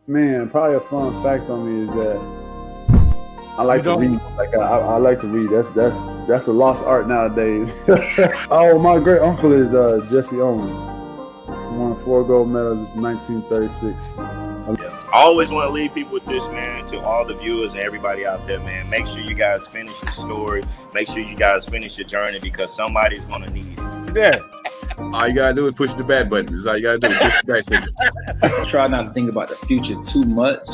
Man, probably a fun fact on me is that I like to read. Like I like to read. That's a lost art nowadays. Oh, my great uncle is Jesse Owens. He won 4 gold medals in 1936. I always want to leave people with this, man, to all the viewers and everybody out there, man. Make sure you guys finish your story. Make sure you guys finish your journey because somebody's going to need it. Yeah. All you got to do is push the back button. That's all you got to do is push the back signal. Try not to think about the future too much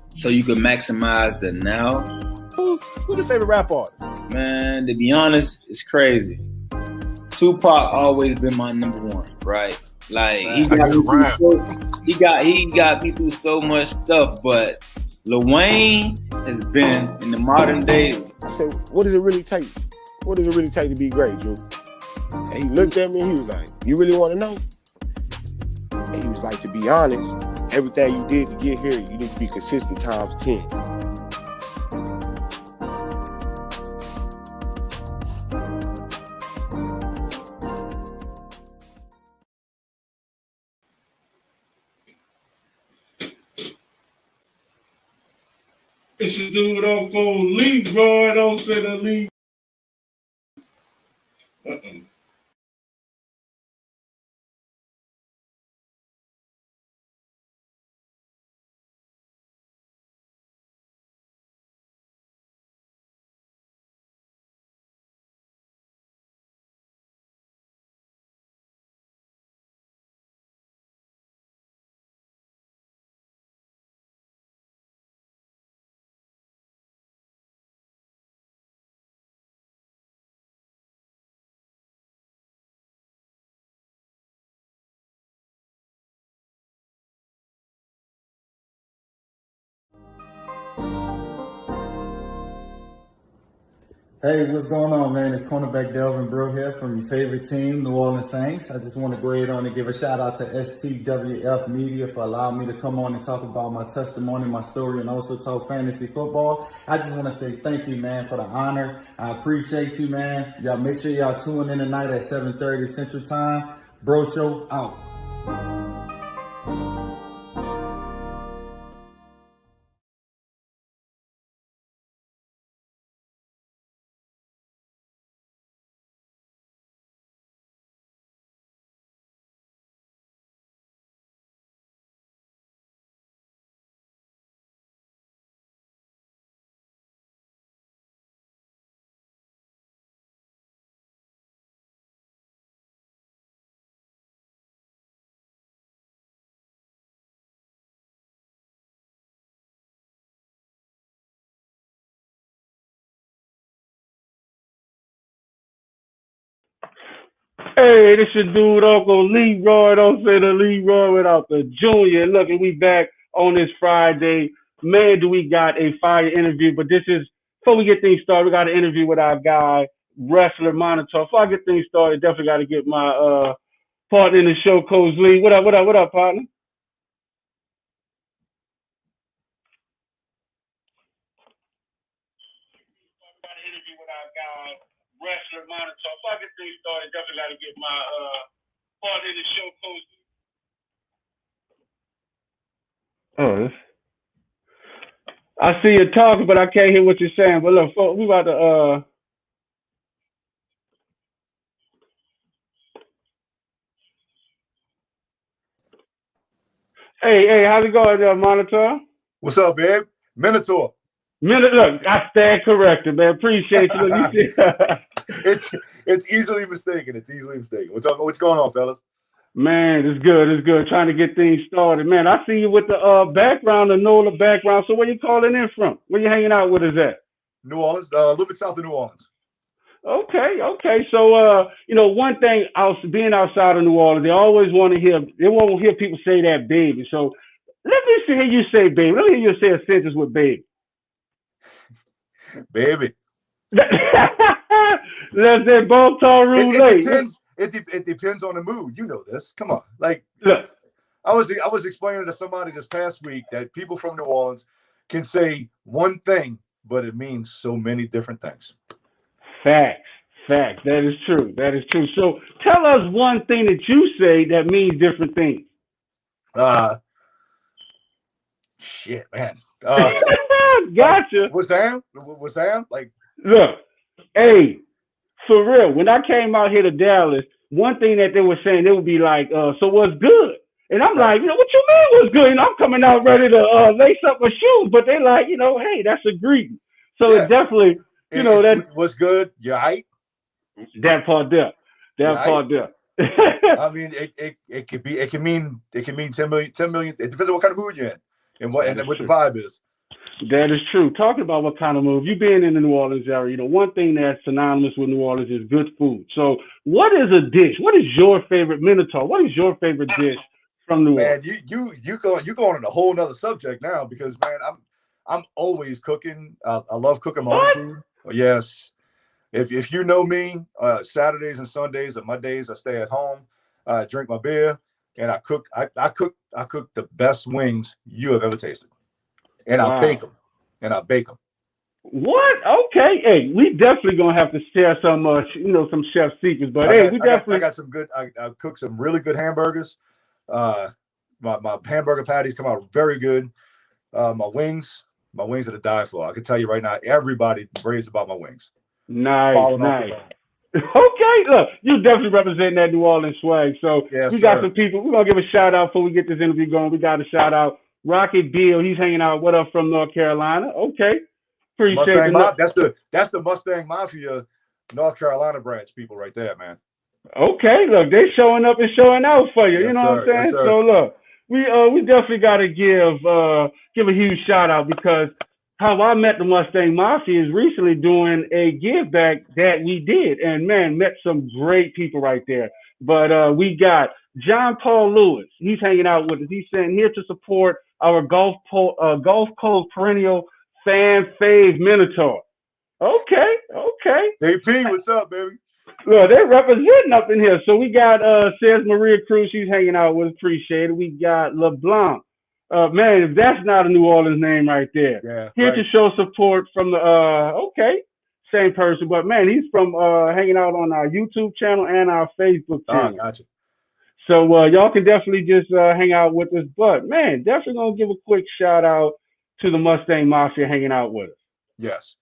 so you can maximize the now. Who's your favorite rap artist? Man, to be honest, it's crazy. Tupac always been my number one, right? Like he got me through so much stuff, but Lil Wayne has been in the modern day. I said, what does it really take? What does it really take to be great, Drew? And he looked at me and he was like, you really want to know? And he was like, to be honest, everything you did to get here, you need to be consistent times 10. It's a dude don't go leave, bro. Don't say the leave. Hey, what's going on, man? It's cornerback Delvin Brew here from your favorite team, New Orleans Saints. I just want to go ahead on and give a shout out to STWF Media for allowing me to come on and talk about my testimony, my story, and also talk fantasy football. I just want to say thank you, man, for the honor. I appreciate you, man. Y'all make sure y'all tune in tonight at 7:30 Central Time. Bro Show out. Hey, this your dude, Uncle Leroy. Don't say the Leroy without the Junior. Look, and we back on this Friday. Man, do we got a fire interview. But this is, before we get things started, we got an interview with our guy, wrestler Minotaur. Before I get things started, definitely got to get my partner in the show, Coach Lee. What up, partner? Got an interview with our guy, wrestler Minotaur. Before I get things started, definitely got to get my partner in the show, Coach Lee. Oh, I see you talking, but I can't hear what you're saying. But look, we about to hey, how's it going, Monitor? What's up, babe? Minotaur. Look, I stand corrected, man. Appreciate you. Look, you see, It's easily mistaken. It's easily mistaken. What's going on, fellas? Man, it's good. It's good. Trying to get things started, man. I see you with the background, the NOLA background. So where you calling in from? Where you hanging out with us at? New Orleans, a little bit south of New Orleans. Okay. So one thing, being outside of New Orleans, they always want to hear. They won't hear people say that baby. So let me hear you say baby. Let me hear you say a sentence with baby. Baby. Let's say both tall roulette. It depends on the mood. You know this. Come on. Like, look, I was explaining to somebody this past week that people from New Orleans can say one thing, but it means so many different things. Facts. That is true. So tell us one thing that you say that means different things. Shit, man. Gotcha. Was Sam? Like, look, hey, for real. When I came out here to Dallas, one thing that they were saying, they would be like, "So what's good?" And I'm like, what you mean what's good? I'm coming out ready to lace up my shoes, but they like, hey, that's a greeting. So it definitely, that what's good. You right? That part there. Part there. I mean, it can mean 10 million. It depends on what kind of mood you're in and what the vibe is. That is true. Talking about what kind of move, you being in the New Orleans area, one thing that's synonymous with New Orleans is good food. So what is a dish? What is your favorite Minotaur? What is your favorite dish from New Orleans? Man, you going on a whole nother subject now because, man, I'm always cooking. I love cooking my own food. Yes. If you know me, Saturdays and Sundays are my days. I stay at home, drink my beer, and I cook. I cook the best wings you have ever tasted, and I bake them. What? Okay. Hey, we definitely gonna have to share some, some chef secrets. But I got some good. I cook some really good hamburgers. My hamburger patties come out very good. My wings are to die for. I can tell you right now, everybody raves about my wings. Nice. Okay, look, you definitely representing that New Orleans swag. So we got some people. We're gonna give a shout out before we get this interview going. We got a shout out Rocky Bill. He's hanging out with us from North Carolina. Okay, appreciate that's the Mustang Mafia North Carolina branch people right there, man. Okay, look, they showing up and showing out for you. You know what I'm saying? Yes, so look, we definitely got to give a huge shout out because how I met the Mustang Mafia is recently doing a give back that we did, and man, met some great people right there. But we got John Paul Lewis. He's hanging out with us. He's saying here to support our Gulf Coast perennial fan fave Minotaur. Okay. AP, what's up, baby? Look, they're representing up in here. So we got says Maria Cruz. She's hanging out with us. Appreciate it. We got LeBlanc. Man, if that's not a New Orleans name right there. Yeah, here to show support from the same person, but man, he's from hanging out on our YouTube channel and our Facebook channel. Gotcha. So y'all can definitely just hang out with us. But man, definitely gonna give a quick shout out to the Mustang Mafia hanging out with us. Yes.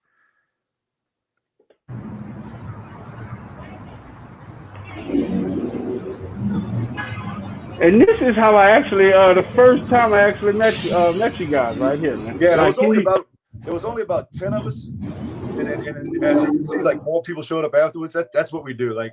And this is how I actually the first time I actually met you guys right here, man. Yeah, there was only about 10 of us, and as you can see, like more people showed up afterwards. That's what we do. Like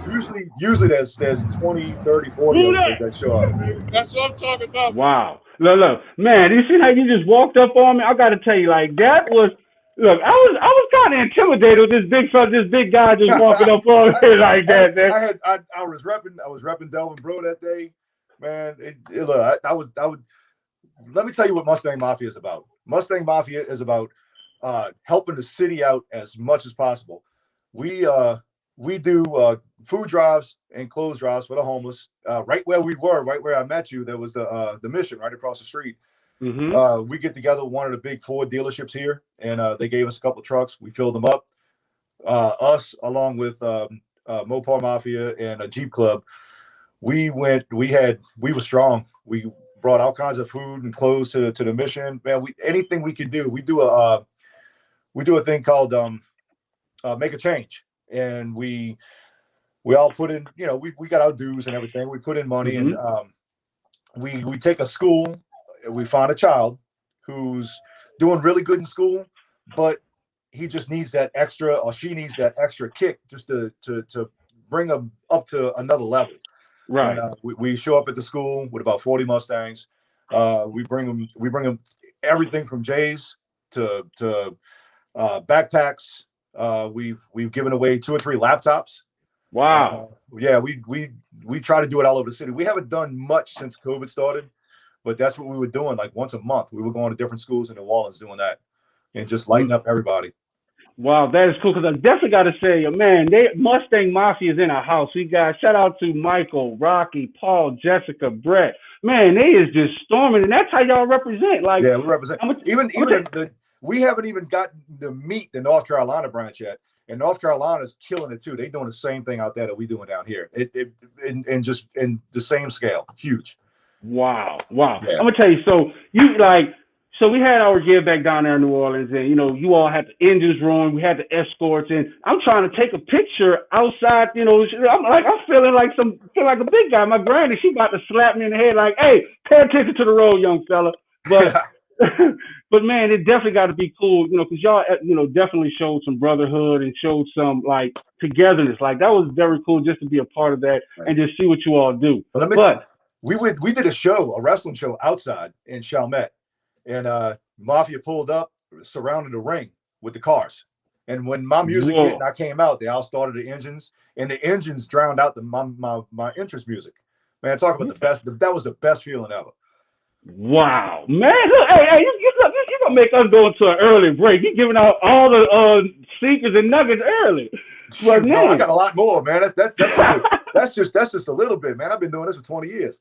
usually there's 20, 30, 40 of us that show up. That's what I'm talking about. Wow, look, man, you see how you just walked up on me? I got to tell you, like that was. Look, I was kind of intimidated with this big guy just walking up on me like that. Man. I was repping Delvin Bro that day, man. Look, I would. Let me tell you what Mustang Mafia is about. Mustang Mafia is about helping the city out as much as possible. We do food drives and clothes drives for the homeless. Right where we were, right where I met you, there was the Mission right across the street. Mm-hmm. We get together with one of the big Ford dealerships here, and they gave us a couple of trucks. We filled them up. Us, along with Mopar Mafia and a Jeep Club, we were strong. We brought all kinds of food and clothes to the Mission. Man, anything we could do. We do a thing called Make a Change, and we all put in. We got our dues and everything. We put in money, mm-hmm. and we take a school. We find a child who's doing really good in school, but he just needs that extra, or she needs that extra kick just to bring them up to another level. Right. And, we show up at the school with about 40 Mustangs. We bring them everything from J's to backpacks. We've given away 2 or 3 laptops. Wow. Yeah, we try to do it all over the city. We haven't done much since COVID started. But that's what we were doing, like once a month. We were going to different schools in New Orleans doing that and just lighting up everybody. Wow, that is cool because I definitely got to say, man, Mustang Mafia is in our house. We got shout out to Michael, Rocky, Paul, Jessica, Brett. Man, they is just storming, and that's how y'all represent. Like, yeah, we represent. We haven't even gotten to meet the North Carolina branch yet, and North Carolina's killing it too. They're doing the same thing out there that we doing down here. In the same scale, huge. Wow. Wow. Yeah. I'm gonna tell you. So we had our gear back down there in New Orleans, and you all had the engines rolling. We had the escorts, and I'm trying to take a picture outside. I'm feeling like a big guy. My granny, she about to slap me in the head, like, "Hey, pay attention to the road, young fella." But but man, it definitely got to be cool, because y'all, definitely showed some brotherhood and showed some like togetherness. Like that was very cool just to be a part of that and just see what you all do. But we did a wrestling show outside in Chalmette. And Mafia pulled up, surrounded the ring with the cars. And when my music hit and I came out, they all started the engines, and the engines drowned out my entrance music. Man, talk about the best. That was the best feeling ever. Wow, man! Look, hey, you gonna make us go into an early break? You giving out all the secrets and nuggets early. But no, I got a lot more, man. That's just a little bit, man. I've been doing this for 20 years.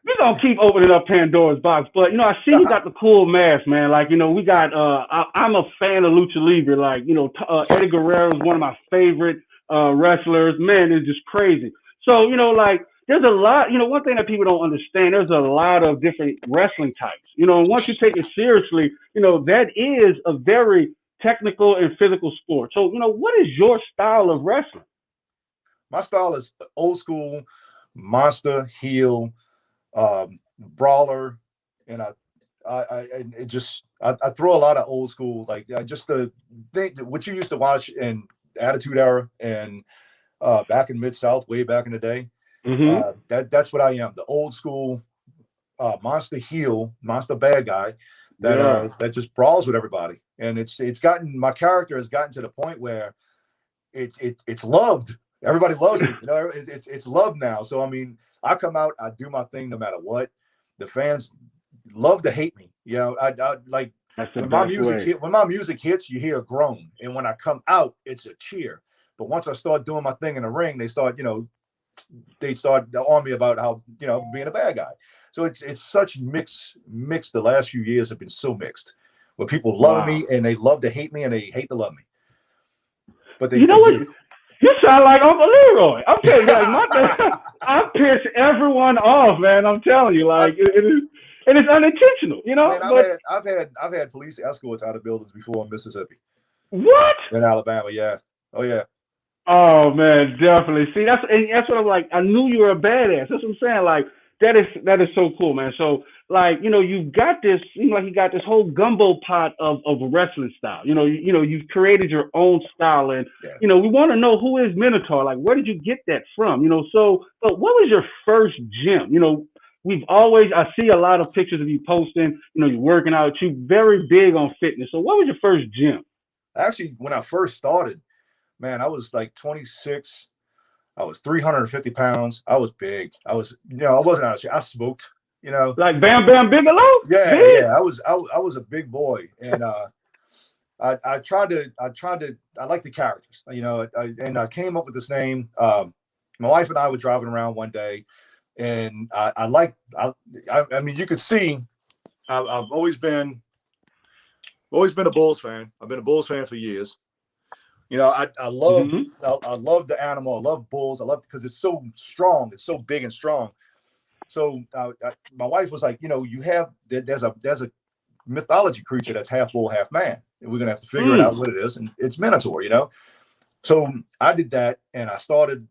We're gonna keep opening up Pandora's box, but I see you got the cool mask, man. Like, we got I'm a fan of Lucha Libre. Like, Eddie Guerrero is one of my favorite wrestlers. Man, it's just crazy. So, like there's a lot, one thing that people don't understand, there's a lot of different wrestling types. And once you take it seriously, that is a very technical and physical sport. So, what is your style of wrestling? My style is old school, monster, heel, brawler, and I throw a lot of old school, like just the thing what you used to watch in Attitude Era and back in Mid-South, way back in the day. Mm-hmm. That's what I am, the old school monster heel, monster bad guy that just brawls with everybody. And my character has gotten to the point where it's loved. Everybody loves me. It's loved now. So I mean, I come out, I do my thing no matter what. The fans love to hate me. I like when my music hits, you hear a groan, and when I come out, it's a cheer. But once I start doing my thing in the ring, they start on me about how being a bad guy. So it's such mixed. The last few years have been so mixed, where people love me and they love to hate me and they hate to love me. But they what? You sound like Uncle Leroy. I'm telling you, like I piss everyone off, man. I'm telling you, like it is, and it's unintentional, Man, I've had police escorts out of buildings before in Mississippi. What? In Alabama, yeah. Oh yeah. Oh man, definitely. See, that's what I'm like. I knew you were a badass. That's what I'm saying. Like that is so cool, man. So like you've got this. Seems like you got this whole gumbo pot of a wrestling style. You've created your own style, and we want to know who is Minotaur. Like, where did you get that from? So but what was your first gym? I see a lot of pictures of you posting. You're working out. You're very big on fitness. So what was your first gym? Actually, when I first started, man, I was like 26. I was 350 pounds. I was big. I was, I wasn't out of shape. I smoked, Like Bam Bam Bigelow. Yeah, big? Yeah. I was a big boy, and I like the characters, and I came up with this name. My wife and I were driving around one day, and I mean, you could see, I've always been a Bulls fan. I've been a Bulls fan for years. I love I love the animal. I love bulls. I love it because it's so strong. It's so big and strong. So my wife was like, there's a mythology creature that's half bull, half man, and we're gonna have to figure it out what it is, and it's Minotaur. So I did that, and I started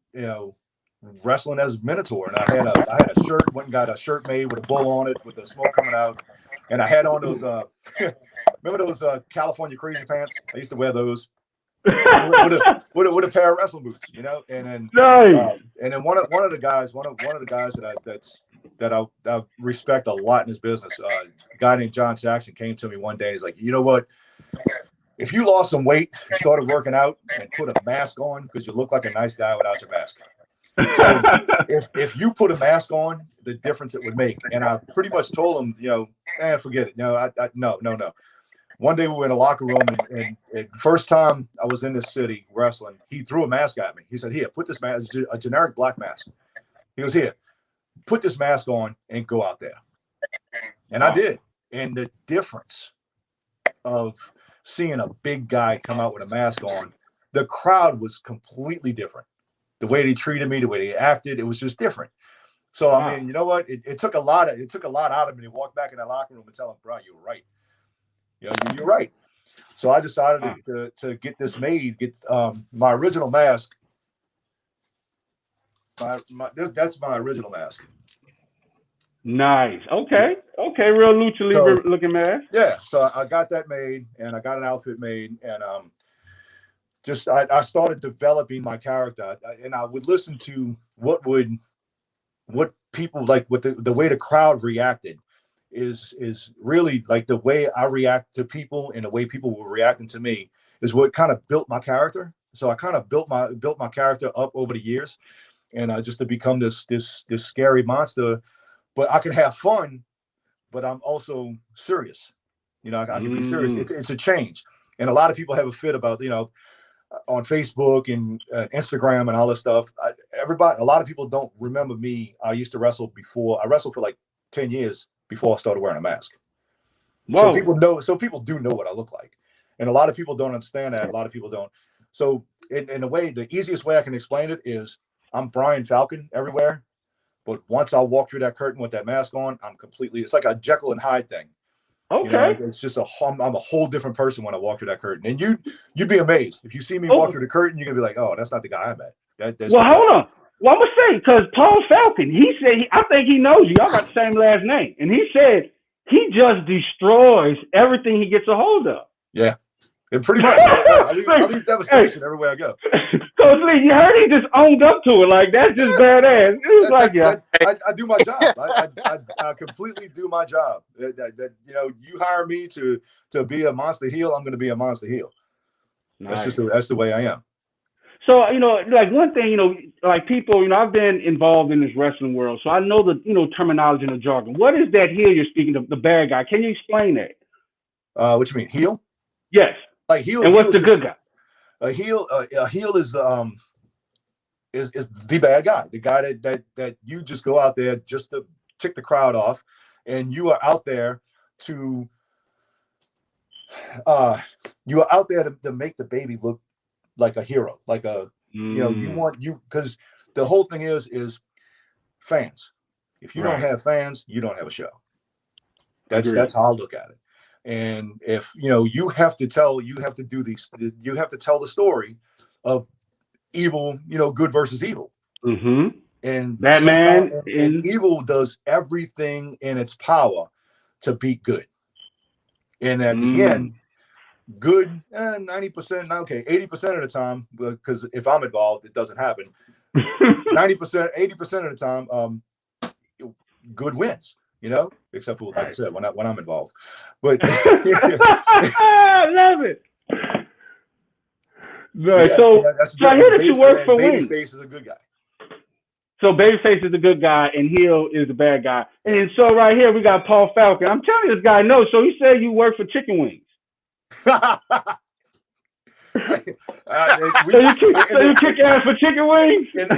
wrestling as Minotaur, and I had a shirt. Went and got a shirt made with a bull on it, with the smoke coming out, and I had on those remember those California crazy pants? I used to wear those. with a pair of wrestling boots, and then and then one of the guys that I respect a lot in his business, a guy named John Saxon, came to me one day. He's like, you know what? If you lost some weight, started working out, and put a mask on, because you look like a nice guy without your mask. So if you put a mask on, the difference it would make. And I pretty much told him, forget it. No. One day we were in a locker room, and first time I was in this city wrestling, he threw a mask at me. He said, "Here, put this mask, a generic black mask." He goes, "Here, put this mask on and go out there." And I did. And the difference of seeing a big guy come out with a mask on, the crowd was completely different. The way they treated me, the way they acted, it was just different. So Wow. I mean, you know what? It took a lot out of me to walk back in that locker room and tell him, bro, you were right. You know, you're right. So I decided to get this made. Get my original mask. That's my original mask. Nice. Okay. Okay. Real lucha libre looking mask. Yeah. So I got that made, and I got an outfit made, and I started developing my character, and I would listen to what people like, what the way the crowd reacted is really like the way I react to people and the way people were reacting to me is what kind of built my character. So I kind of built my character up over the years, and just to become this scary monster. But I can have fun, but I'm also serious. You know, I can be serious. It's a change, and a lot of people have a fit about, you know, on Facebook and Instagram and all this stuff. A lot of people don't remember me. I used to wrestle before. I wrestled for like 10 years before I started wearing a mask. Whoa. So people do know what I look like, and a lot of people don't understand that. A lot of people don't. So in a way, the easiest way I can explain it is I'm Brian Falcon everywhere, but once I walk through that curtain with that mask on, it's like a Jekyll and Hyde thing. Okay. You know, it's just I'm a whole different person when I walk through that curtain, and you'd be amazed if you see me walk through the curtain. You're gonna be like, oh, that's not the guy I met. Well, hold on. Well, I'm gonna say, because Paul Falcon, he said, I think he knows you. Y'all got the same last name, and he said he just destroys everything he gets a hold of. Yeah, and pretty much. I leave devastation everywhere I go. Coach Lee, you heard he just owned up to it. Like, that's just badass. It was I do my job. I completely do my job. That you know, you hire me to be a monster heel, I'm going to be a monster heel. Nice. That's the way I am. So, you know, like one thing, you know, like people, you know, I've been involved in this wrestling world, so I know the, you know, terminology and the jargon. What is that heel you're speaking of, the bad guy? Can you explain that? What you mean, heel? Yes. Like heel. And what's the good guy? A heel is the bad guy, the guy that you just go out there just to tick the crowd off, and you are out there to make the baby look like a hero, like a you know, because the whole thing is fans. If you don't have fans, you don't have a show. That's how I look at it. And if you know, you have to tell the story of evil, you know, good versus evil. Mm-hmm. And Batman and evil does everything in its power to beat good. And at the end, good 90%, okay, 80% of the time, because if I'm involved, it doesn't happen. 90%, 80% of the time, good wins. You know, except for, like I said, when I'm involved. But I love it. Right. Yeah, so I hear that you work for Wings. Babyface is a good guy. So Babyface is the good guy, and Heel is the bad guy. And so right here we got Paul Falcon. I'm telling you, this guy knows. So he said you work for Chicken Wings. So you kick ass for Chicken Wings? In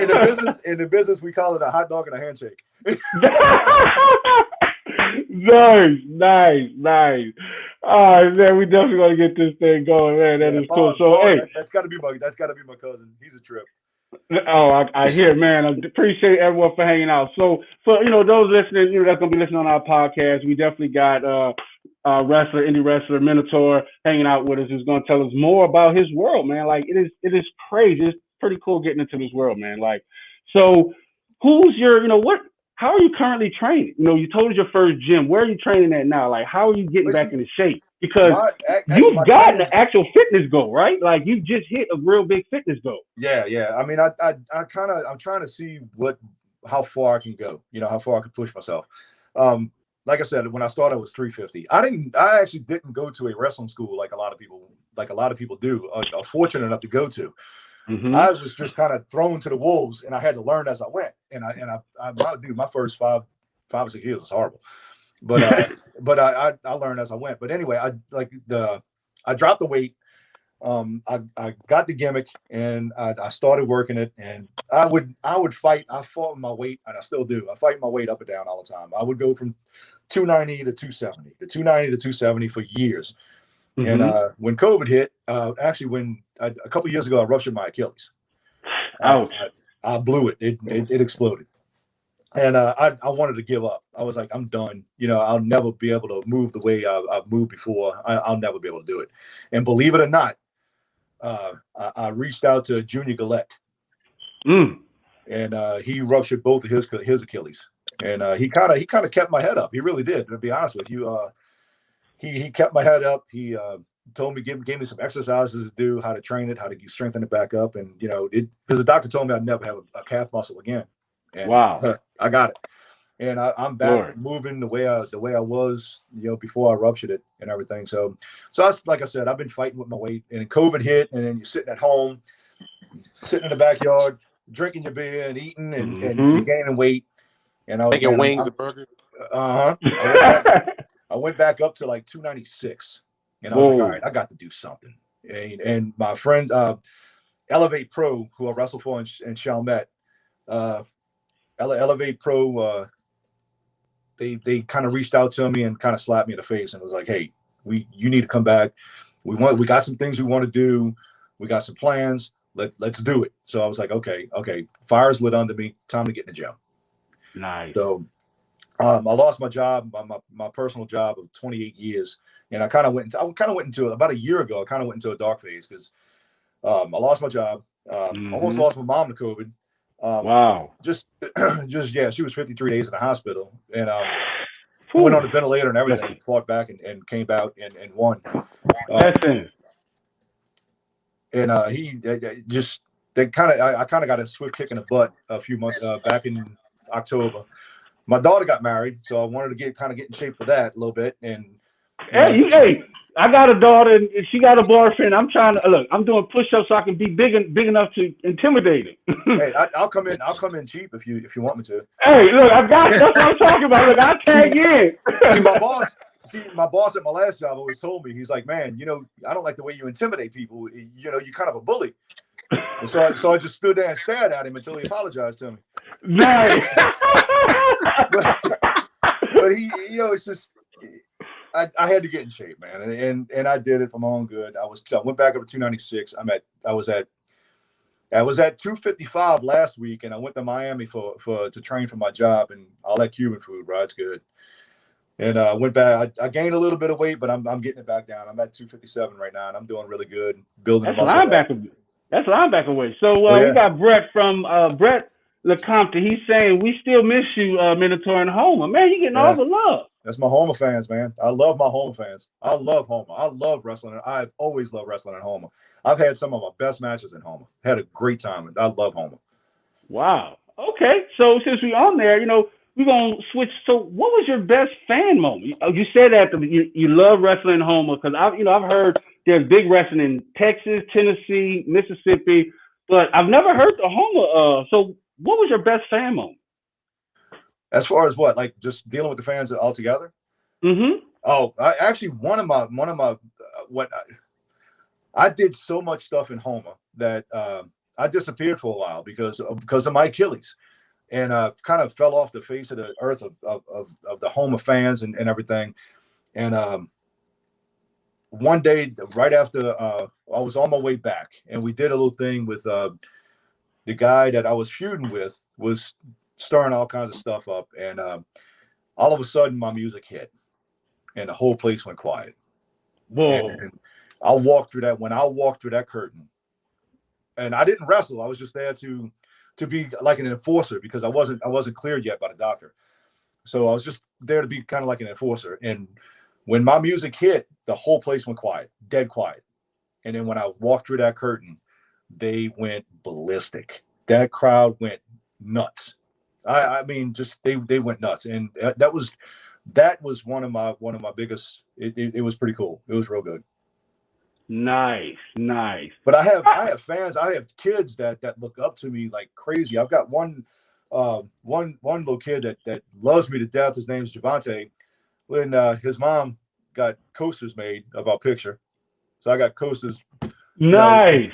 the business, we call it a hot dog and a handshake. Nice. All right, man. We definitely gonna get this thing going, man. That is cool. So hey, that's gotta be my cousin. He's a trip. Oh, I hear, man. I appreciate everyone for hanging out. So for, you know, those listening, you know, that's gonna be listening on our podcast, we definitely got indie wrestler Minotaur hanging out with us, who's gonna tell us more about his world, man. Like it is crazy. It's pretty cool getting into this world, man. Like, so who's your, you know, how are you currently training? You know, you told us your first gym. Where are you training at now? Like, how are you getting back into shape? Because you've gotten the actual fitness goal, right? Like, you just hit a real big fitness goal. Yeah. I mean, I'm trying to see how far I can go. You know, how far I can push myself. Like I said, when I started, I was 350. I actually didn't go to a wrestling school like a lot of people do. Are fortunate enough to go to. Mm-hmm. I was just kind of thrown to the wolves, and I had to learn as I went. And my first 5 or 6 years was horrible, but I learned as I went. But anyway, I dropped the weight. I got the gimmick, and I started working it. And I would fight. I fought my weight, and I still do. I fight my weight up and down all the time. I would go from 290 to 270, to 290 to 270 for years. Mm-hmm. And when COVID hit, actually a couple of years ago, I ruptured my Achilles. Ouch. I blew it. It exploded. And I wanted to give up. I was like, I'm done. You know, I'll never be able to move the way I've moved before. I'll never be able to do it. And believe it or not, I reached out to Junior Gillette, and he ruptured both of his Achilles. And he kind of kept my head up. He really did. To be honest with you, he kept my head up. He told me, gave me some exercises to do, how to train it, how to strengthen it back up, and you know, because the doctor told me I'd never have a calf muscle again. And, wow, I got it, and I'm back moving the way I was, you know, before I ruptured it and everything. So that's, like I said, I've been fighting with my weight, and COVID hit, and then you're sitting at home, sitting in the backyard, drinking your beer and eating, and you're gaining weight. And I was making wings and burgers. I went back up to like 296, and I was like, all right, I got to do something. And my friend Elevate Pro, who I wrestled for in Chalmette, Elevate Pro, they kind of reached out to me and kind of slapped me in the face and was like, hey, you need to come back. We got some things we want to do. We got some plans. Let's do it. So I was like, okay, fire's lit under me. Time to get in the gym. Nice. So I lost my job, my personal job of 28 years, and I kind of went into about a year ago. I kind of went into a dark phase because I lost my job. Almost lost my mom to COVID. Wow. Just yeah, she was 53 days in the hospital, and went on the ventilator and everything. Fought back and came out and won. And I kind of got a swift kick in the butt a few months back in October. My daughter got married, so I wanted to get in shape for that a little bit. And hey, I got a daughter and she got a boyfriend. I'm trying to look. I'm doing push-ups so I can be big enough to intimidate it. Hey, I'll come in cheap if you want me to. Hey, look, that's what I'm talking about. Look, I'll tag in. My boss at my last job always told me, he's like, man, you know, I don't like the way you intimidate people. You know, you're kind of a bully. And so I just stood there and stared at him until he apologized to me. Nice. but he, you know, it's just I had to get in shape, man, and I did it for my own good. I went back up to 296. I was at 255 last week, and I went to Miami to train for my job, and all that Cuban food, bro, it's good. And went back. I gained a little bit of weight, but I'm getting it back down. I'm at 257 right now, and I'm doing really good. Building muscle. That's linebacker weight. So we got Brett from Brett LeCompte. He's saying we still miss you, Minotaur and Homer. Man, you getting all the love. That's my Homer fans, man. I love my Homer fans. I love Homer. I love wrestling. I've always loved wrestling in Homer. I've had some of my best matches in Homer. Had a great time. I love Homer. Wow. Okay. So since we're on there, you know, we're going to switch. So what was your best fan moment? You said that you love wrestling in Homer because I've heard there's big wrestling in Texas, Tennessee, Mississippi, but I've never heard the Homer. So what was your best fan moment? As far as what, like just dealing with the fans altogether? Mm-hmm. Oh, I did so much stuff in Homer that I disappeared for a while because of my Achilles, and kind of fell off the face of the earth of the Homer fans and everything. And one day, right after I was on my way back, and we did a little thing with the guy that I was feuding with was stirring all kinds of stuff up, and all of a sudden my music hit, and the whole place went quiet. Whoa! And I walked through that. When I walked through that curtain, and I didn't wrestle, I was just there to be like an enforcer because I wasn't cleared yet by the doctor, so I was just there to be kind of like an enforcer. And when my music hit, the whole place went quiet, dead quiet. And then when I walked through that curtain, they went ballistic. That crowd went nuts. I mean, just they went nuts, and that was one of my biggest. It was pretty cool. It was real good. Nice. But I have fans. I have kids that look up to me like crazy. I've got one little kid that loves me to death. His name's Javante. When his mom got coasters made of our picture, so I got coasters. Nice.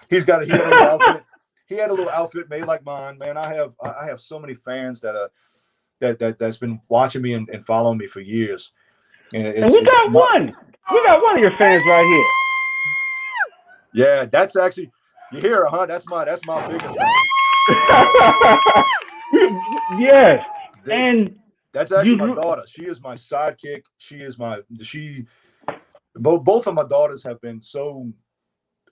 He had a little outfit. He had a little outfit made like mine, man. I have so many fans that's been watching me and following me for years. And we got one of your fans right here. Yeah, that's actually, you hear it, huh? That's my biggest fan. Yes. And that's actually my daughter. She is my sidekick. Both of my daughters have been so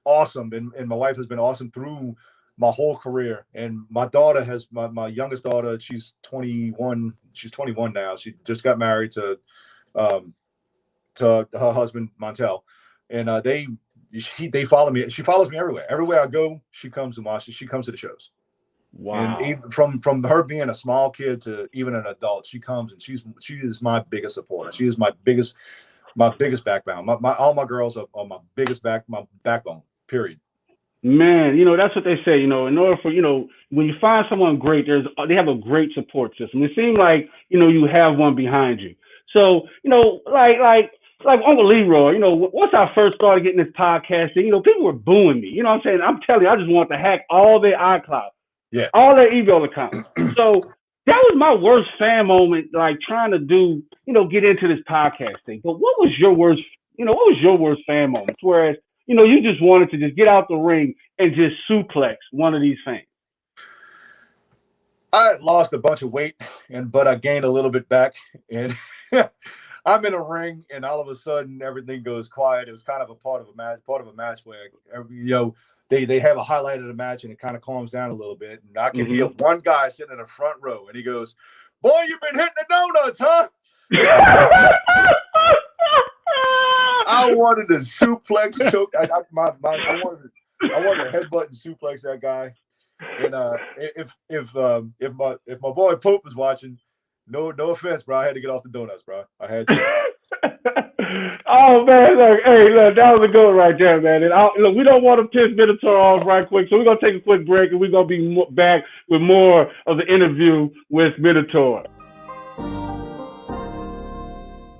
awesome, and my wife has been awesome through my whole career. And my daughter has my youngest daughter. She's 21. She's 21 now. She just got married to her husband Montel, and they follow me. She follows me everywhere. Everywhere I go, she comes and watches. She comes to the shows. Wow. And even from her being a small kid to even an adult, she comes and she is my biggest supporter. She is my biggest backbone. All my girls are my biggest backbone. Period. Man, that's what they say. In order for when you find someone great, they have a great support system. It seems like you have one behind you. So like Uncle Leroy, once I first started getting this podcasting, people were booing me. You know what I'm saying? I'm telling you, I just want to hack all their iCloud. Yeah. All their email accounts. So that was my worst fan moment, like trying to get into this podcast thing. But what was your worst fan moment? Whereas, you just wanted to just get out the ring and just suplex one of these fans. I had lost a bunch of weight, but I gained a little bit back, and I'm in a ring, and all of a sudden everything goes quiet. It was kind of a part of a match where they have a highlight of the match, and it kind of calms down a little bit. And I can hear one guy sitting in the front row, and he goes, "Boy, you've been hitting the donuts, huh?" I wanted to suplex choke. I wanted to headbutt and suplex that guy. And if my boy Pope was watching, no offense, bro, I had to get off the donuts, bro. I had to. Oh man, look, that was a good one right there, man. And look, we don't want to piss Minotaur off right quick, so we're gonna take a quick break, and we're gonna be back with more of the interview with Minotaur.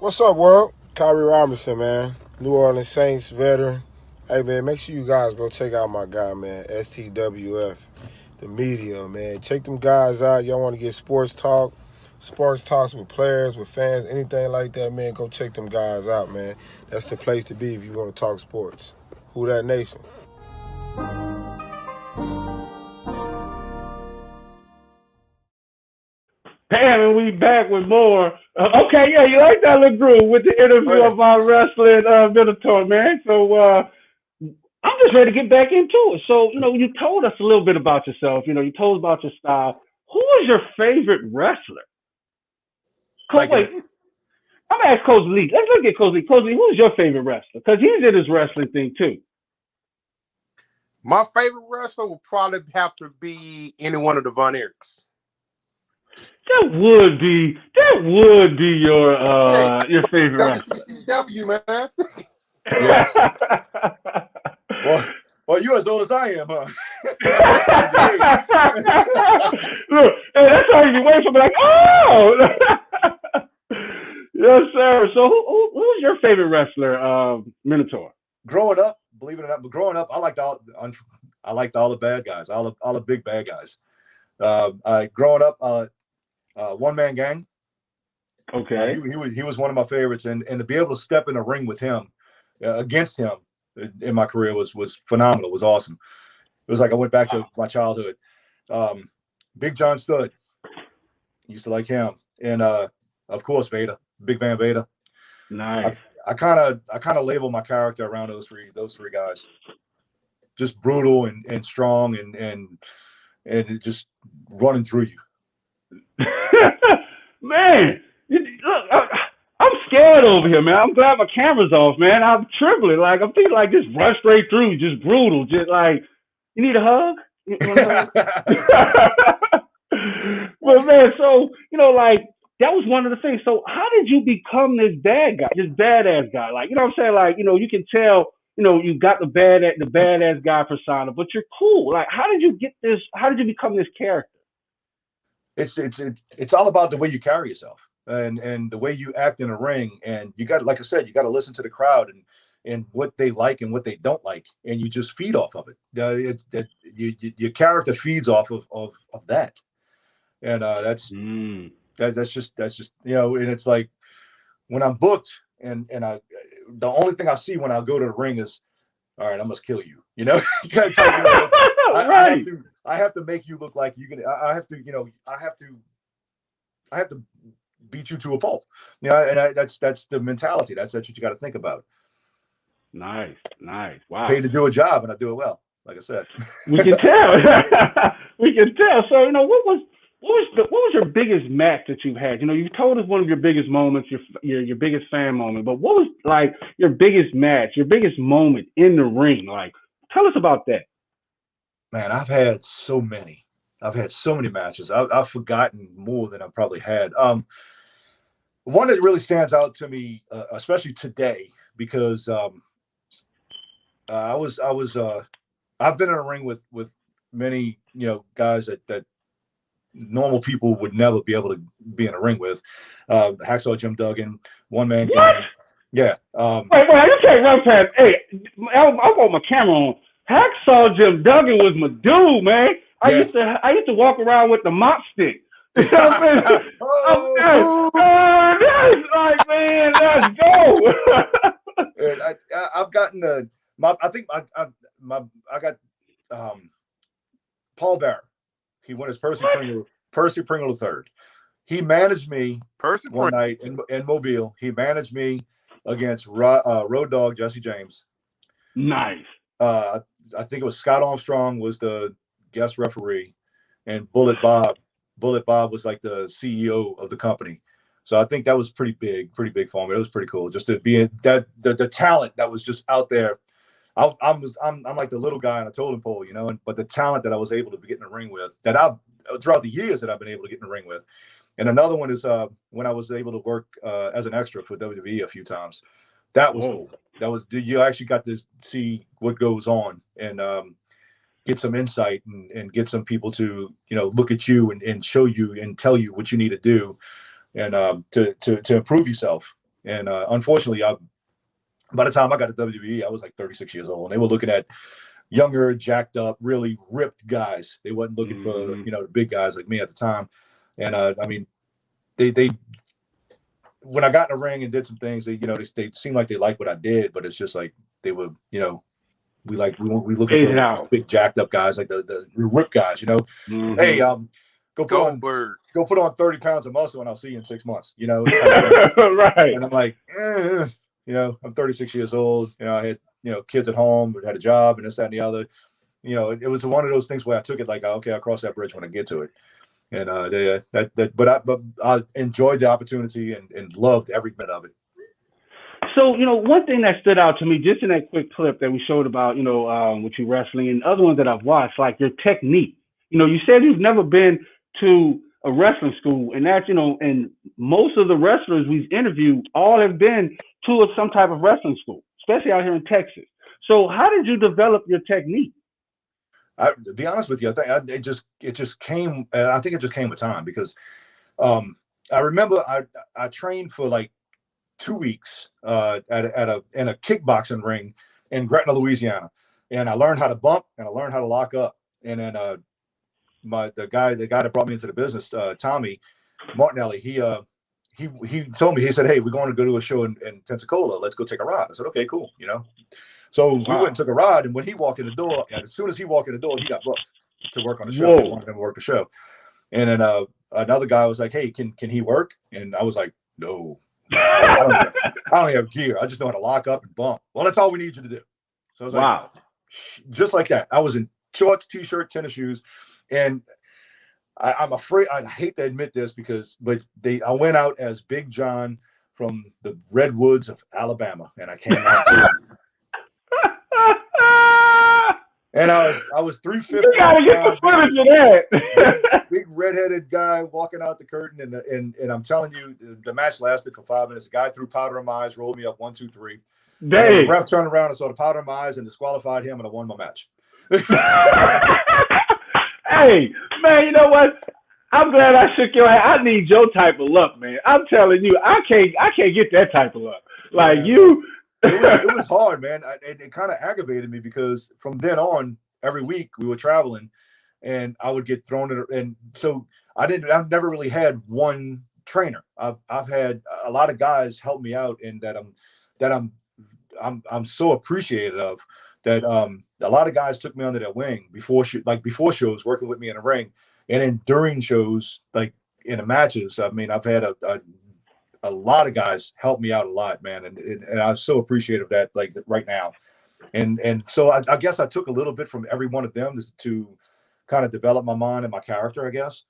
What's up, world? Kyrie Robinson, man. New Orleans Saints veteran. Hey, man, make sure you guys go check out my guy, man, STWF, the media, man. Check them guys out. Y'all want to get sports talks with players, with fans, anything like that, man, go check them guys out, man. That's the place to be if you want to talk sports. Who that nation? Damn, and we back with more. Okay, yeah, you like that little groove with the interview of our wrestling Minotaur, man. So I'm just ready to get back into it. So, you told us a little bit about yourself. You told us about your style. Who was your favorite wrestler? Wait, I'm going to ask Coach Lee. Let's look at Coach Lee. Coach Lee, who's your favorite wrestler? Because he's in his wrestling thing, too. My favorite wrestler would probably have to be any one of the Von Erichs. That would be your favorite wrestler. WCCW, man. Yes. Well, you're as old as I am, huh? Look, hey, that's how you wait for me. Like, oh, yes, sir. So, who's your favorite wrestler, Minotaur? Growing up, believe it or not, but growing up, I liked all the bad guys, all the big bad guys. Growing up, One Man Gang. Okay. He was one of my favorites, and to be able to step in a ring with him, against him, in my career was phenomenal. Was awesome. It was like I went back to my childhood. Big John Studd, used to like him, and of course Vader, Big Van Vader. Nice. I kind of label my character around those three guys. Just brutal and strong and just running through you. Man, look, I'm scared over here, man. I'm glad my camera's off, man. I'm trembling. Like, I'm thinking like just run straight through, just brutal. Just like, you need a hug? You want a hug? Well, man, so, like, that was one of the things. So how did you become this bad guy, this badass guy? Like, you know what I'm saying? Like, you can tell, you got the badass guy persona, but you're cool. Like, how did you get this? How did you become this character? It's all about the way you carry yourself and the way you act in a ring. And you got, like I said, you got to listen to the crowd and what they like and what they don't like, and you just feed off of it. Your character feeds off of that, and that's just and it's like when I'm booked and the only thing I see when I go to the ring is, all right, I must kill you. Right. I have to make you look like you can. I have to, I have to beat you to a pulp. That's the mentality. That's what you got to think about. Nice. Wow. Paid to do a job, and I do it well. Like I said, we can tell. We can tell. So what was your biggest match that you've had? You told us one of your biggest moments, your biggest fan moment. But what was like your biggest match, your biggest moment in the ring? Like, tell us about that. Man, I've had so many. I've had so many matches. I've forgotten more than I've probably had. One that really stands out to me, especially today, because I've been in a ring with many guys that normal people would never be able to be in a ring with. Hacksaw Jim Duggan, one man game. Yeah. Wait, you can't run past. Hey, I got my camera on. Hacksaw Jim Duggan was my dude, man. I used to walk around with the mop stick. You know what I'm saying? That's like, man, let's go. And I've gotten I got Paul Bearer. He won his Percy Pringle III. He managed me one night in Mobile. He managed me against Road Dogg Jesse James. Nice. I think it was Scott Armstrong was the guest referee, and Bullet Bob was like the CEO of the company. So I think that was pretty big for me. It was pretty cool just to be the talent that was just out there. I'm like the little guy on a totem pole, but the talent that I was able to get in the ring with, that I've throughout the years that I've been able to get in the ring with. And another one is when I was able to work as an extra for WWE a few times. That was cool. That was, you actually got to see what goes on and get some insight and get some people to look at you and show you and tell you what you need to do and to improve yourself. And unfortunately, by the time I got to WWE, I was like 36 years old, and they were looking at younger, jacked up, really ripped guys. They wasn't looking for the big guys like me at the time. And I mean, they when I got in the ring and did some things, they seemed like they liked what I did, but it's just like they were, we looking for big jacked up guys, like the ripped guys, Hey, go put on 30 pounds of muscle and I'll see you in 6 months, Right. And I'm like, I'm 36 years old. I had, kids at home, had a job and this, that, and the other. It was one of those things where I took it like, okay, I'll cross that bridge when I get to it. And but I enjoyed the opportunity and loved every bit of it. So, one thing that stood out to me just in that quick clip that we showed about, with you wrestling and other ones that I've watched, like your technique. You said you've never been to a wrestling school, and that's, and most of the wrestlers we've interviewed all have been to some type of wrestling school, especially out here in Texas. So how did you develop your technique? To be honest with you, I think it just came. I think it just came with time because I remember I trained for like 2 weeks in a kickboxing ring in Gretna, Louisiana, and I learned how to bump and I learned how to lock up. And then the guy that brought me into the business, Tommy Martinelli, he told me, he said, "Hey, we're going to go to a show in Pensacola. Let's go take a ride." I said, "Okay, cool." So we went and took a ride, and when he walked in the door, and as soon as he walked in the door, he got booked to work on the show. He wanted him to work the show. And then another guy was like, "Hey, can he work?" And I was like, "No, I don't have gear. I just know how to lock up and bump." "Well, that's all we need you to do." So I was like, just like that. I was in shorts, t-shirt, tennis shoes, and I'm afraid, I hate to admit this I went out as Big John from the Redwoods of Alabama, and I came out to and I was 350. You gotta get the footage of that. Big redheaded guy walking out the curtain, and I'm telling you, the match lasted for 5 minutes. The guy threw powder in my eyes, rolled me up 1, 2, 3. The ref turned around and saw the powder in my eyes and disqualified him, and I won my match. Hey, man, you know what? I'm glad I shook your hand. I need your type of luck, man. I'm telling you, I can't get that type of luck. Like you. It was hard, man. It kind of aggravated me because from then on, every week we were traveling, and I would get thrown in. And so I've never really had one trainer. I've had a lot of guys help me out, and that I'm so appreciative of that a lot of guys took me under their wing before shows, working with me in the ring, and then during shows, like in the matches. I mean, I've had a lot of guys help me out a lot, man, and I'm so appreciative of that, like right now. And so I guess I took a little bit from every one of them to kind of develop my mind and my character, I guess.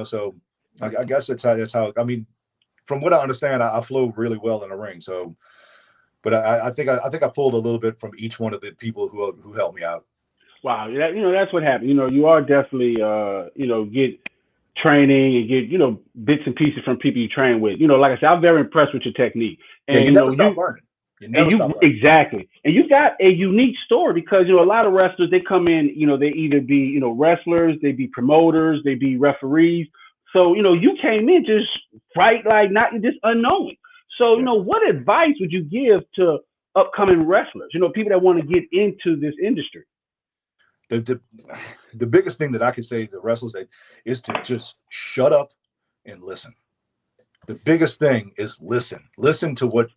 So I guess that's how. I mean, from what I understand, I flow really well in the ring. So, but I think I pulled a little bit from each one of the people who helped me out. Wow, that's what happened. You are definitely get training and get bits and pieces from people you train with. Like I said, I'm very impressed with your technique. And you never stop learning. Exactly. And you've got a unique story because a lot of wrestlers, they come in, they either be wrestlers, they be promoters, they be referees. So you came in just right, like not just unknowing. So what advice would you give to upcoming wrestlers? People that want to get into this industry. The biggest thing that I could say to wrestlers is to just shut up and listen. The biggest thing is listen. Listen to what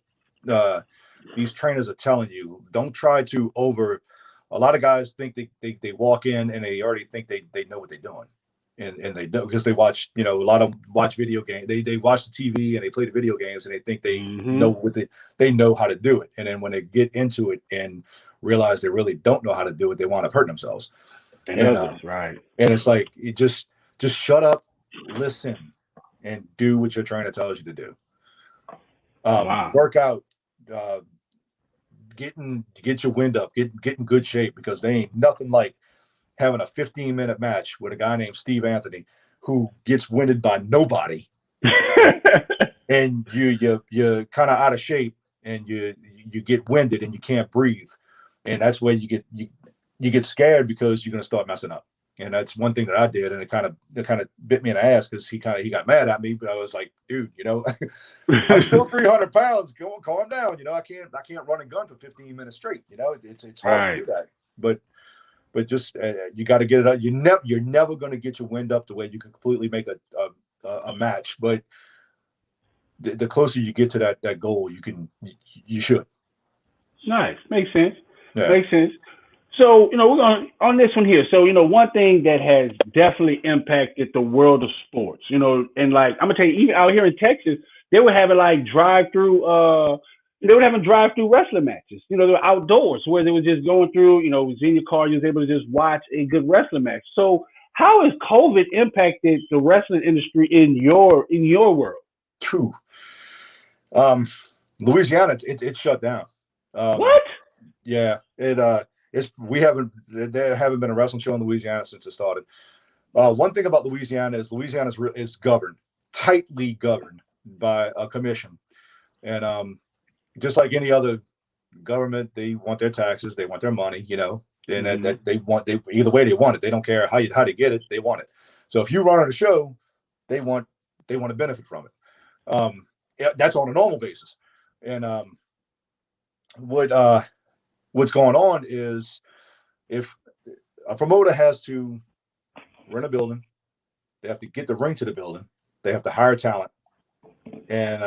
these trainers are telling you. Don't try to a lot of guys think they walk in and they already think they know what they're doing. And they don't, because they watch, a lot of them watch video games. They watch the TV and they play the video games and they think they know they know how to do it. And then when they get into it and realize they really don't know how to do it, they want to hurt themselves. Right. And it's like, you just shut up, listen, and do what your trainer tells you to do. Work out, get your wind up, get in good shape, because they ain't nothing like having a 15-minute match with a guy named Steve Anthony who gets winded by nobody. And you're kind of out of shape and you get winded and you can't breathe. And that's where you get scared, because you're going to start messing up. And that's one thing that I did, and it kind of bit me in the ass, because he got mad at me. But I was like, dude, I'm still 300 pounds. Calm down. I can't run and gun for 15 minutes straight. It's hard to do that. But just you got to get it out. You're never going to get your wind up the way you can completely make a match. But the closer you get to that goal, you should. Nice, makes sense. Yeah. Makes sense. So we're going on this one here. So one thing that has definitely impacted the world of sports. And like I'm gonna tell you, even out here in Texas, they were having like drive-through. They were having drive-through wrestling matches. They were outdoors, where they were just going through. It was in your car. You was able to just watch a good wrestling match. So how has COVID impacted the wrestling industry in your world? True. Louisiana, it shut down. What? Yeah, there haven't been a wrestling show in Louisiana since it started. One thing about Louisiana is governed, tightly governed by a commission, and just like any other government, they want their taxes, they want their money, and that either way they want it. They don't care how they get it, they want it. So if you run on a show, they want to benefit from it. That's on a normal basis. And what's going on is, if a promoter has to rent a building, they have to get the ring to the building, they have to hire talent, and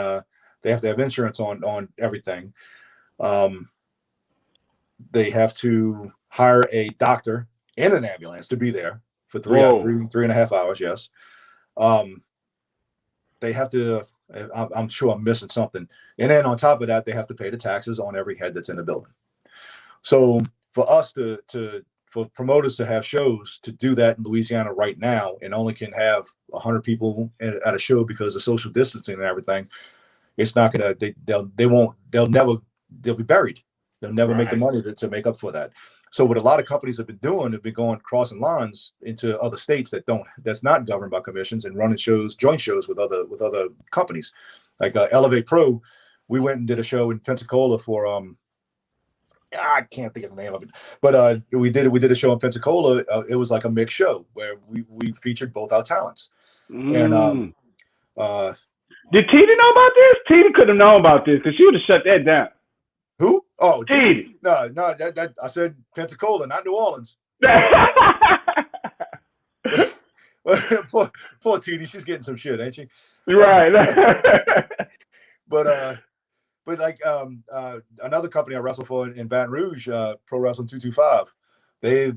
they have to have insurance on everything. They have to hire a doctor and an ambulance to be there for three and a half hours. Yes. They have to, I'm sure I'm missing something. And then on top of that, they have to pay the taxes on every head that's in the building. So for us for promoters to have shows to do that in Louisiana right now, and only can have 100 people at a show because of social distancing and everything, it's not gonna. They'll be buried. They'll never make the money to make up for that. So what a lot of companies have been doing, have been going crossing lines into other states that's not governed by commissions, and running shows, joint shows with other companies, like Elevate Pro. We went and did a show in Pensacola for I can't think of the name of it, but we did a show in Pensacola. It was like a mixed show where we featured both our talents. And did Tina know about this? Tina could have known about this, because she would have shut that down. Who? Oh, Tina. No, that I said Pensacola, not New Orleans. Poor Tina, she's getting some shit, ain't she? Right. But But like another company I wrestle for in Baton Rouge, Pro Wrestling 225,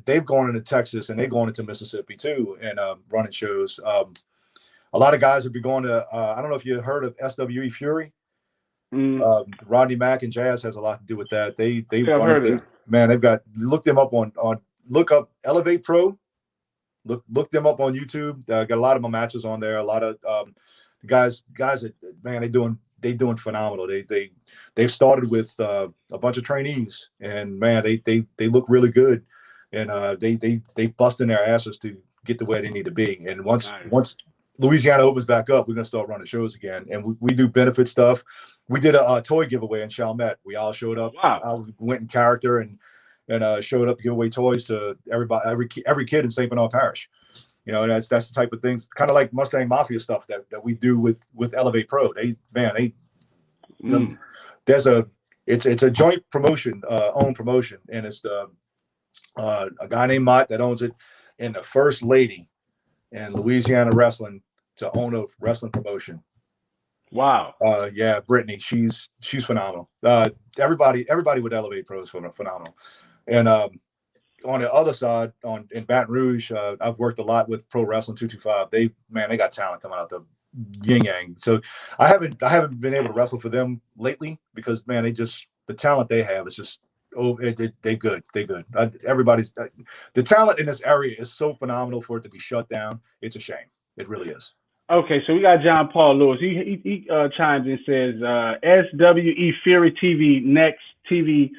they've gone into Texas and they're going into Mississippi too, and running shows. A lot of guys have been going to. I don't know if you heard of SWE Fury. Rodney Mack and Jazz has a lot to do with that. They've got look them up on look up Elevate Pro. Look them up on YouTube. Got a lot of my matches on there. A lot of guys that man they doing phenomenal. They've started with a bunch of trainees, and man they look really good, and they busting their asses to get to where they need to be. And once Louisiana opens back up, we're gonna start running shows again, and we do benefit stuff. We did a toy giveaway in Chalmette. We all showed up. Wow. I went in character and showed up to give away toys to everybody, every kid in St. Bernard Parish. You know, that's the type of things, kind of like Mustang Mafia stuff that we do with Elevate Pro. It's a joint promotion, own promotion, and it's a guy named Mott that owns it, and the first lady in Louisiana wrestling to own a wrestling promotion. Wow. Yeah, Brittany, she's phenomenal. Everybody with Elevate Pro is phenomenal. And on the other side, in Baton Rouge, I've worked a lot with Pro Wrestling 225. They got talent coming out the yin yang. So I haven't been able to wrestle for them lately because man, the talent they have is just they good. Everybody's the talent in this area is so phenomenal for it to be shut down. It's a shame. It really is. Okay, so we got John Paul Lewis. He chimes in and says, SWE Fury TV next TV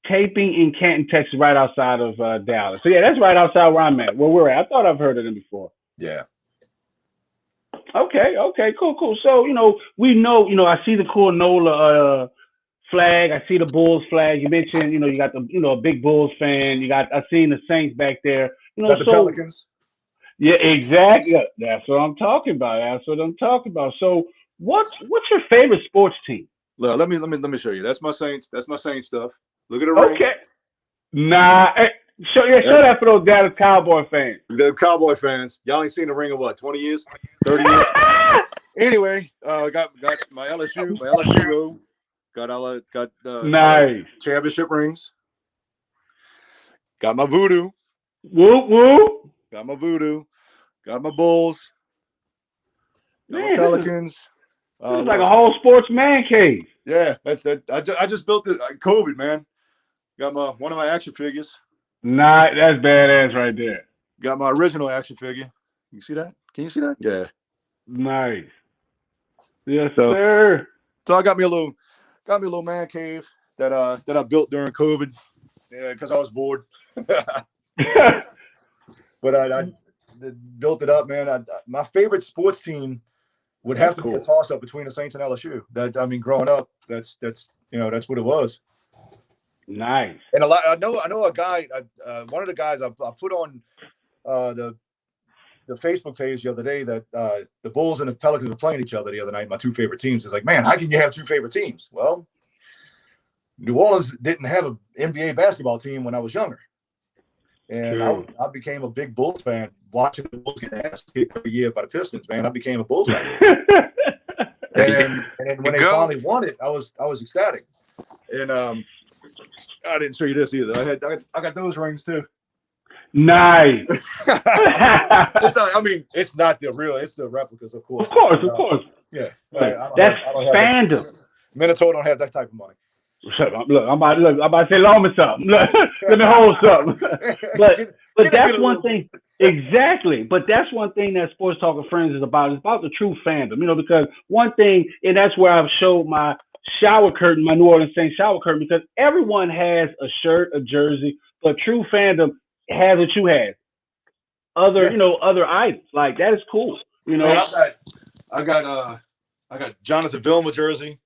taping in Canton, Texas, right outside of Dallas. So yeah, that's right outside where I'm at, where we're at. I thought I've heard of them before. Yeah. Okay, cool. So, we know, I see the cool NOLA flag. I see the Bulls flag. You mentioned, you got a big Bulls fan. I seen the Saints back there. Got the Pelicans. Yeah, exactly. That's what I'm talking about. So, what's your favorite sports team? Look, let me show you. That's my Saints. That's my Saints stuff. Look at the ring. Okay. Nah. Show that for those Dallas Cowboy fans. The Cowboy fans. Y'all ain't seen the ring in what? 20 years? 30 years? Anyway, got my LSU logo. Got nice championship rings. Got my voodoo. Whoop whoop. Got my voodoo. Got my Bulls. Got my Pelicans. This is like a whole sports man cave. Yeah, I just built this. COVID, man. Got one of my action figures. Nice, that's badass right there. Got my original action figure. You see that? Can you see that? Yeah. Nice. Yes, sir. So I got me a little man cave that I built during COVID. Yeah, because I was bored. But I built it up, man. My favorite sports team would have to be a toss up between the Saints and LSU. Growing up, that's what it was. Nice. And I know a guy. One of the guys I put on the Facebook page the other day that the Bulls and the Pelicans were playing each other the other night. My two favorite teams. It's like, man, how can you have two favorite teams? Well, New Orleans didn't have an NBA basketball team when I was younger, and I became a big Bulls fan watching the Bulls get ass kicked every year by the Pistons. Man, I became a Bulls fan. and when they finally won it, I was ecstatic. And I didn't show you this either. I got those rings too. Nice. It's not the real. It's the replicas, of course. Of course. Yeah. That's fandom. Minotaur don't have that type of money. Look, I'm about to say, loan me something. Let me hold something. But that's one thing. Exactly. But that's one thing that Sports Talk with Friends is about. It's about the true fandom, because one thing, and that's where I've showed my shower curtain, my New Orleans Saints shower curtain, because everyone has a shirt, a jersey, but true fandom has what you have. Other items. Like, that is cool. I got Jonathan Vilma jersey.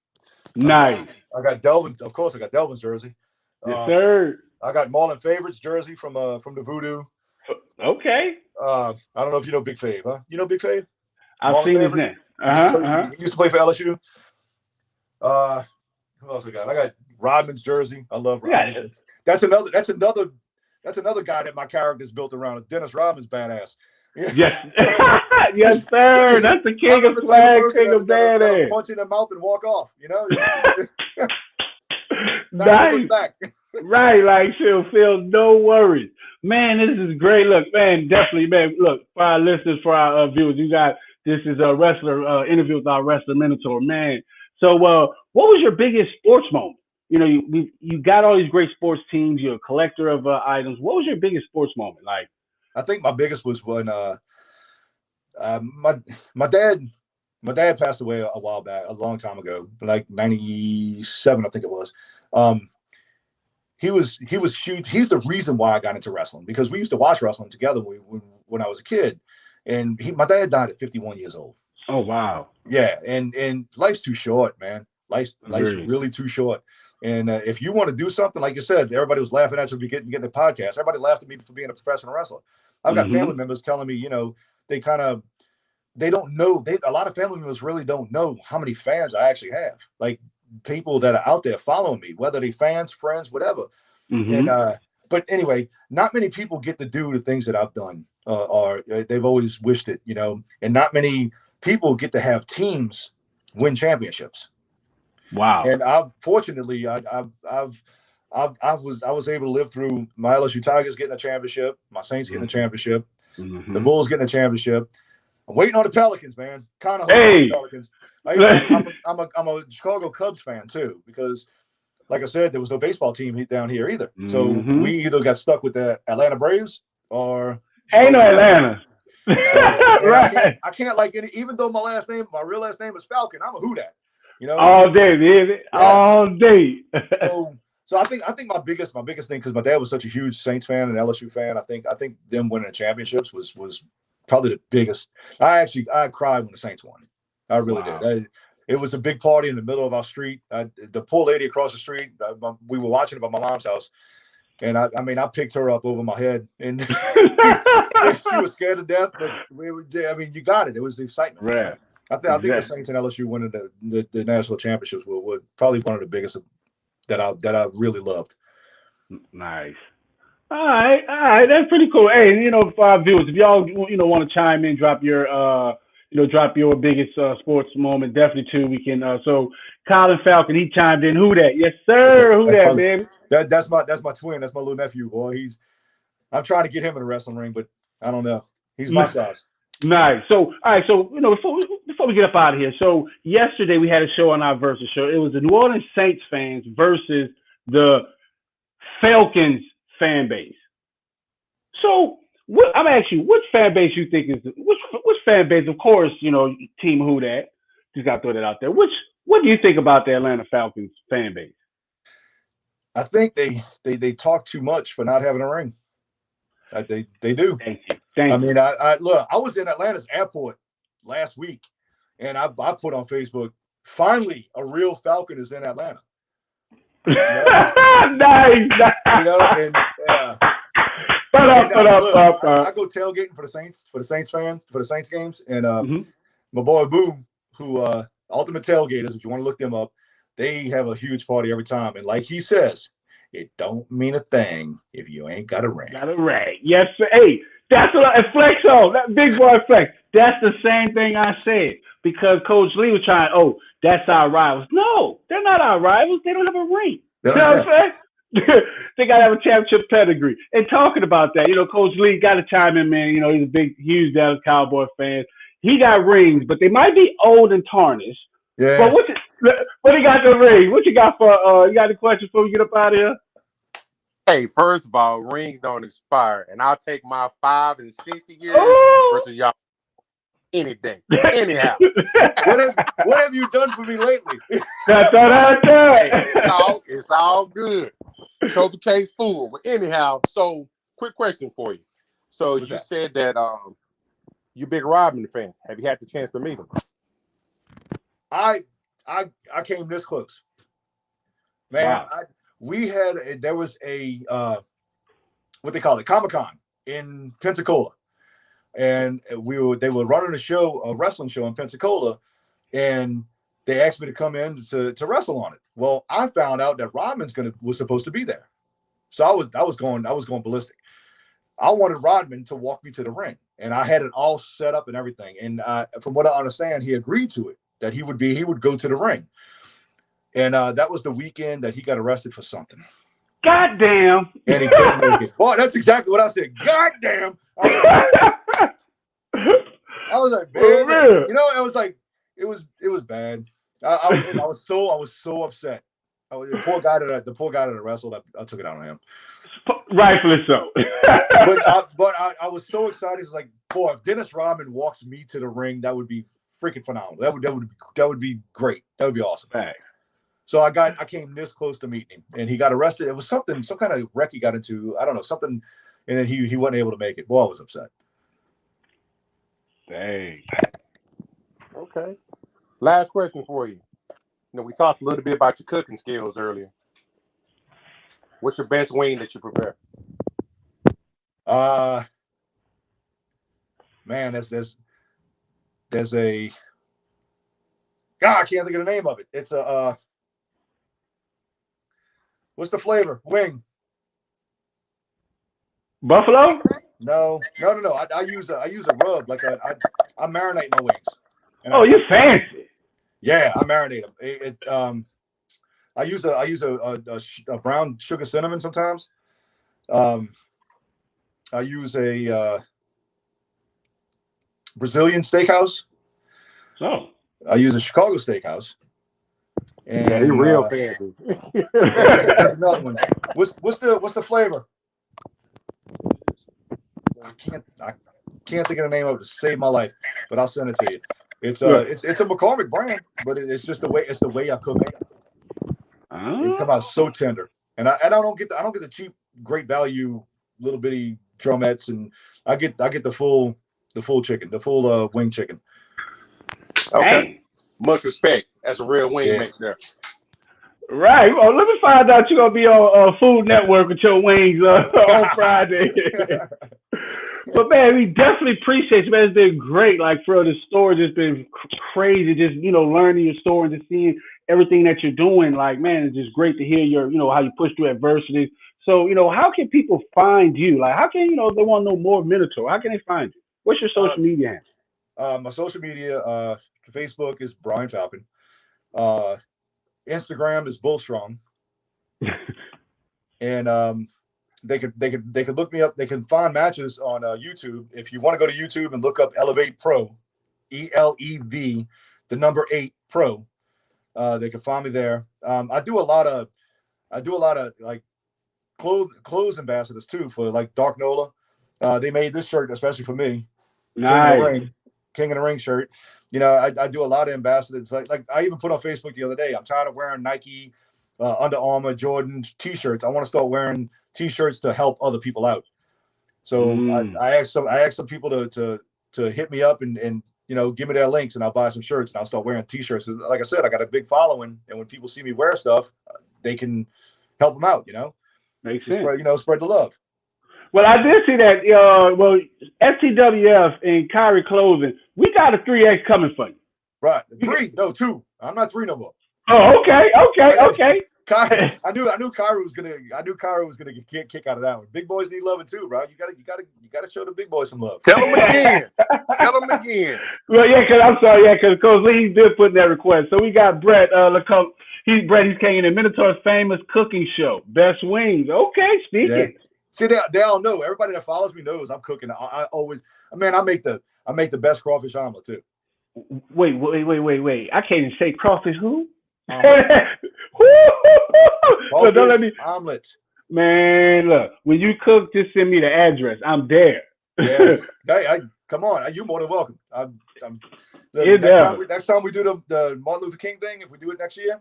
Nice. I got Delvin. Of course, I got Delvin's jersey. Yes, sir. I got Marlon Favorites jersey from the Voodoo. Okay. I don't know if you know Big Fave, huh? You know Big Fave? I've seen his name. He used to play for LSU. Who else I got? I got Rodman's jersey. I love Rodman. That's another guy that my character's built around. It's Dennis Rodman's badass. Yes. Yes, sir. That's the king of swag, king of badass. Punch in the mouth and walk off, Nice. Back. Right, like she'll feel no worries. Man, this is great. Look, man, definitely, man. Look, for our listeners, for our viewers, you got this is a wrestler interview with our wrestler Minotaur, man. So, what was your biggest sports moment? You know, you got all these great sports teams. You're a collector of items. What was your biggest sports moment? Like, I think my biggest was when my dad passed away a while back, a long time ago, like 97, I think it was. He was huge. He's the reason why I got into wrestling, because we used to watch wrestling together when I was a kid, and my dad died at 51 years old. oh wow, Yeah, and life's too short, man. Life's really too short. And if you want to do something, like you said, everybody was laughing at you for getting a podcast. Everybody laughed at me for being a professional wrestler. I've got family members telling me, they don't know. A lot of family members really don't know how many fans I actually have. Like people that are out there following me, whether they fans, friends, whatever. And but anyway, not many people get to do the things that I've done, or they've always wished it, and not many people get to have teams win championships. Wow. And I was able to live through my LSU Tigers getting a championship, my Saints getting a championship, the Bulls getting a championship. I'm waiting on the Pelicans, man. Kind of hey. the Pelicans. I'm a Chicago Cubs fan too, because like I said, there was no baseball team down here either. So we either got stuck with the Atlanta Braves or ain't no Atlanta. So, right. I can't like any, even though my real last name is Falcon, I'm a Who Dat. All day, baby. Yes. All day. So I think my biggest thing, because my dad was such a huge Saints fan and LSU fan, I think them winning the championships was probably the biggest. I cried when the Saints won. I really did. It was a big party in the middle of our street. The poor lady across the street, we were watching it at my mom's house, and I picked her up over my head, and she was scared to death. But you got it. It was the excitement. Right. I think the Saints and LSU winning the national championships were probably one of the biggest that I really loved. Nice. All right, that's pretty cool. Hey, for our viewers, if y'all want to chime in, drop your biggest sports moment, definitely too. We can. So Colin Falcon, he chimed in. Who that? Yes, sir. Who that, baby? That's my twin. That's my little nephew, boy. I'm trying to get him in a wrestling ring, but I don't know. He's my size. Nice. So, all right. So, before we get up out of here, so yesterday we had a show on our Versus show. It was the New Orleans Saints fans versus the Falcons fan base. So, I'm asking you, which fan base you think is which fan base? Of course, Team Who Dat. Just got to throw that out there. What do you think about the Atlanta Falcons fan base? I think they talk too much for not having a ring. They do. Thank you. I look. I was in Atlanta's airport last week, and I put on Facebook, finally a real Falcon is in Atlanta. Nice. I go tailgating for the Saints fans, for the Saints games, and my boy Boom, who Ultimate Tailgaters, if you want to look them up, they have a huge party every time, and like he says, it don't mean a thing if you ain't got a ring. Got a ring. Yes, sir. Hey, that's what Flex on. That big boy Flex. That's the same thing I said, because Coach Lee was trying, that's our rivals. No, they're not our rivals. They don't have a ring. You know what I'm saying? They got to have a championship pedigree. And talking about that, Coach Lee got to chime in, man. He's a big, huge Dallas Cowboy fan. He got rings, but they might be old and tarnished. Yeah. But what he got the ring? What you got for? You got any questions before we get up out of here? Hey, first of all, rings don't expire, and I'll take my 5 and 60 years versus y'all any day. Anyhow, what have you done for me lately? That's all I hey, it's all good. Trophy case full. But anyhow, so quick question for you. So you said that you big Rodman fan. Have you had the chance to meet him? I came this close, man. Wow. There was a what they call it, Comic-Con in Pensacola, and they were running a wrestling show in Pensacola, and they asked me to come in to wrestle on it. Well, I found out that Rodman was supposed to be there, so I was going ballistic. I wanted Rodman to walk me to the ring, and I had it all set up and everything. And from what I understand, he agreed to it, that he would go to the ring. And that was the weekend that he got arrested for something. Goddamn. And he couldn't make it. Boy, that's exactly what I said. Goddamn. I was like, man, man. you know, it was like, it was bad. I was so upset. The poor guy that wrestled, I took it out on him. Rightfully so. but I was so excited. It's like, boy, if Dennis Rodman walks me to the ring, that would be freaking phenomenal. That would be great. That would be awesome. Right. So I came this close to meeting him, and he got arrested. It was some kind of wreck he got into. I don't know, something, and then he wasn't able to make it. Boy, I was upset. Dang. Okay. Last question for you. You know, we talked a little bit about your cooking skills earlier. What's your best wing that you prepare? Man, there's a God, I can't think of the name of it. It's a what's the flavor? Wing. Buffalo? No. I use a rub, like I marinate my wings. And you fancy? Yeah, I marinate them. I use a brown sugar cinnamon sometimes. I use a Brazilian steakhouse. Oh. I use a Chicago steakhouse. And yeah, you're real fancy. That's another one. What's the flavor? I can't think of the name of it to save my life, but I'll send it to you. It's a McCormick brand, but it's just the way I cook it. It come out so tender, and I don't get the cheap, great value little bitty drumettes, and I get the full chicken, the full wing chicken. Okay, hey. Much respect. That's a real wing maker there. Right. Well, let me find out you're gonna be on Food Network with your wings on Friday. But man, we definitely appreciate you, man. It's been great. Like for the story, just been crazy. Just learning your story and just seeing everything that you're doing. Like man, it's just great to hear your how you push through adversity. So how can people find you? Like how can if they want to know more of Minotaur? How can they find you? What's your social media handle? My social media, Facebook is Brian Falcon. Instagram is Bullstrong. And they could look me up. They can find matches on YouTube. If you want to go to YouTube and look up Elevate Pro, ELEV, the number 8 Pro, they can find me there. I do a lot of like clothes ambassadors too for like Dark Nola. They made this shirt especially for me. Nice. King of the Ring shirt. I do a lot of ambassadors. Like I even put on Facebook the other day. I'm tired of wearing Nike, Under Armour, Jordan T-shirts. I want to start wearing T-shirts to help other people out. So I asked some people to hit me up and give me their links, and I'll buy some shirts and I'll start wearing T-shirts. Like I said, I got a big following, and when people see me wear stuff, they can help them out. Makes sense. Spread the love. Well, I did see that. STWF and Kyrie Clothing, we got a 3X coming for you. Right, 3, no 2. I'm not 3 no more. Oh, okay. I knew Kyrie was gonna get a kick out of that one. Big boys need loving too, bro. You gotta show the big boys some love. Tell them again. Well, because Coach Lee did put in that request. So we got Brett LeCompte. He's came in Minotaur's famous cooking show, Best Wings. Okay, speaking. Yeah. See, they all know. Everybody that follows me knows I'm cooking. I always, man, I make the best crawfish omelet too. Wait. I can't even say crawfish who? So don't let me omelets. Man, look, when you cook, just send me the address. I'm there. Yes. Hey, come on. You're more than welcome. Next time we do the Martin Luther King thing, if we do it next year,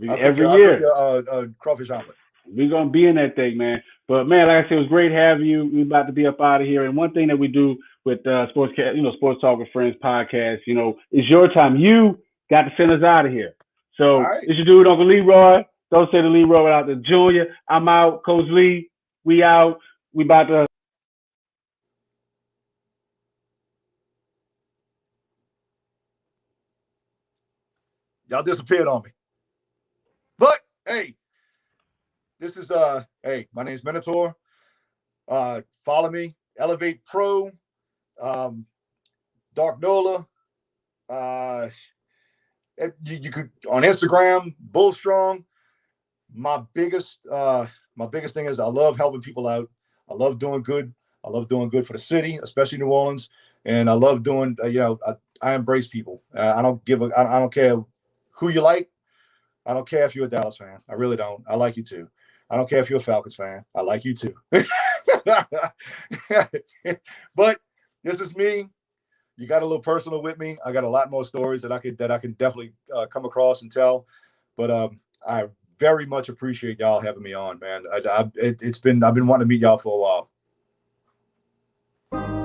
every year, I'll cook a crawfish omelet. We're gonna be in that thing, man. But man, like I said, it was great having you. We're about to be up out of here. And one thing that we do with Sports Talk with Friends podcast, is your time. You got to send us out of here. So it's your dude, Uncle Leroy. Don't say the Leroy without the Junior. I'm out. Coach Lee, we out. We about to. Y'all disappeared on me. But hey, this is my name's Minotaur. Follow me, Elevate Pro, Dark Nola. You could on Instagram, Bull Strong. My biggest thing is I love helping people out. I love doing good. I love doing good for the city, especially New Orleans, and I love doing. I embrace people. I don't care who you like. I don't care if you're a Dallas fan. I really don't. I like you too. I don't care if you're a Falcons fan. I like you too. But this is me. You got a little personal with me. I got a lot more stories that I can definitely come across and tell. But I very much appreciate y'all having me on, man. I've been wanting to meet y'all for a while.